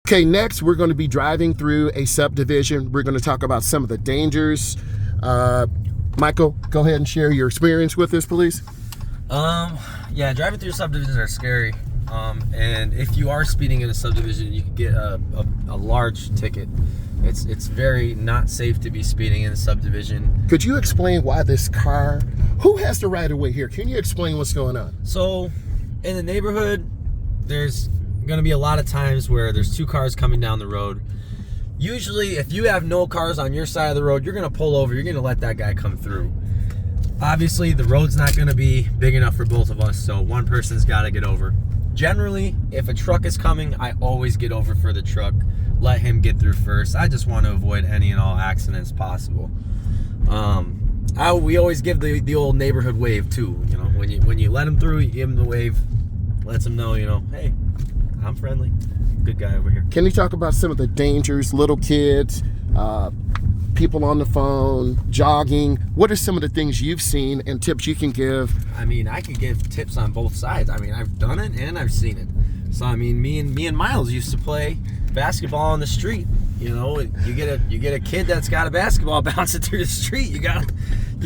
Okay, next we're going to be driving through a subdivision. We're going to talk about some of the dangers. Michael, go ahead and share your experience with us, please. Yeah, driving through subdivisions are scary. And if you are speeding in a subdivision, you can get a large ticket. It's very not safe to be speeding in a subdivision. Could you explain why this car, who has the right of way here? Can you explain what's going on? So in the neighborhood, there's going to be a lot of times where there's two cars coming down the road. Usually if you have no cars on your side of the road, you're going to pull over, you're going to let that guy come through. Obviously the road's not going to be big enough for both of us, so one person's got to get over. Generally, if a truck is coming, I always get over for the truck, let him get through first. I just want to avoid any and all accidents possible. We always give the old neighborhood wave too. You know, when you let him through, you give him the wave, lets him know, you know, hey, I'm friendly, good guy over here. Can you talk about some of the dangers, little kids, people on the phone, jogging? What are some of the things you've seen and tips you can give? I mean, I could give tips on both sides. I mean, I've done it and I've seen it. So I mean, me and Myles used to play basketball on the street. You know, you get a kid that's got a basketball bouncing through the street. You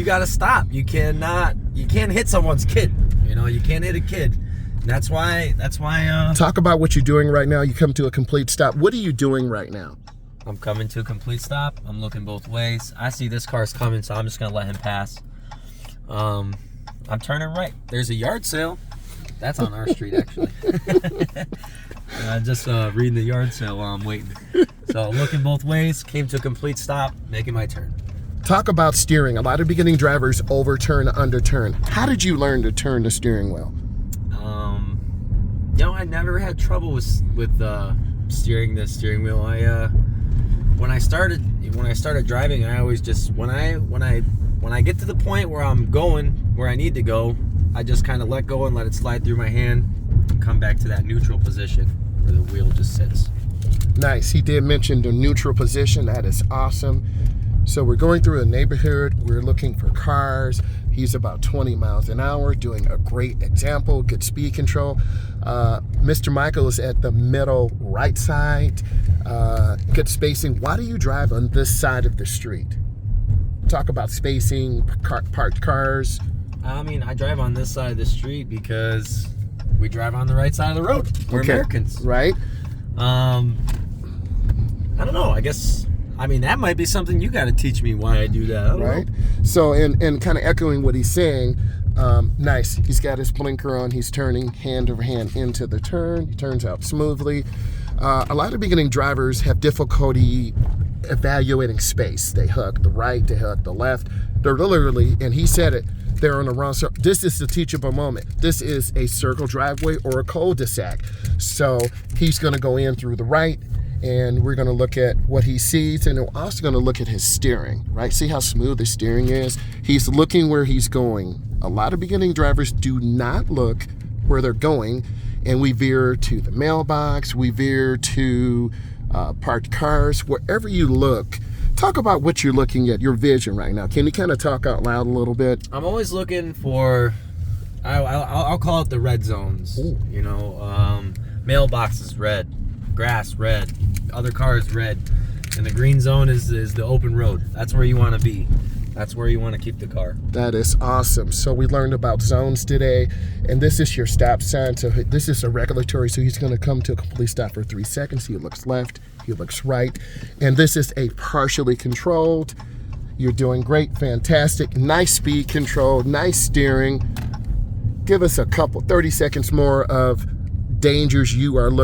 gotta stop. You can't hit someone's kid. You know, you can't hit a kid. That's why. Talk about what you're doing right now. You come to a complete stop. What are you doing right now? I'm coming to a complete stop. I'm looking both ways. I see this car's coming, so I'm just gonna let him pass. I'm turning right. There's a yard sale. That's on our street, actually. Just reading the yard sale while I'm waiting. So looking both ways, came to a complete stop, making my turn. Talk about steering. A lot of beginning drivers overturn, underturn. How did you learn to turn the steering wheel? You know, I never had trouble with steering the steering wheel. When I started driving, I always just when I get to the point where I'm going where I need to go, I just kind of let go and let it slide through my hand and come back to that neutral position where the wheel just sits. Nice. He did mention the neutral position. That is awesome. So we're going through a neighborhood. We're looking for cars. He's about 20 miles an hour, doing a great example, good speed control. Mr. Michael is at the middle right side. Good spacing. Why do you drive on this side of the street? Talk about spacing, parked cars. I mean, I drive on this side of the street because we drive on the right side of the road. We're Americans. Right. I don't know. I guess, I mean, that might be something you got to teach me why I do that. I don't know. So, and kind of echoing what he's saying, nice. He's got his blinker on. He's turning hand over hand into the turn. He turns out smoothly. A lot of beginning drivers have difficulty evaluating space. They hug the right, they hug the left. They're literally, and he said it, they're on the wrong side. This is the teachable moment. This is a circle driveway or a cul-de-sac. So he's going to go in through the right, and we're going to look at what he sees, and we're also going to look at his steering, right? See how smooth the steering is? He's looking where he's going. A lot of beginning drivers do not look where they're going, and we veer to the mailbox, we veer to parked cars. Wherever you look, talk about what you're looking at, your vision right now. Can you kind of talk out loud a little bit? I'm always looking for, I'll call it the red zones. Ooh. You know, mailboxes red, grass red, other cars red, and the green zone is the open road. That's where you want to be. That's where you want to keep the car. That is awesome. So we learned about zones today, and this is your stop sign. So this is a regulatory, so he's going to come to a complete stop for 3 seconds. He looks left, he looks right, and this is a partially controlled. You're doing great, fantastic, nice speed control, nice steering. Give us a couple, 30 seconds more of dangers you are looking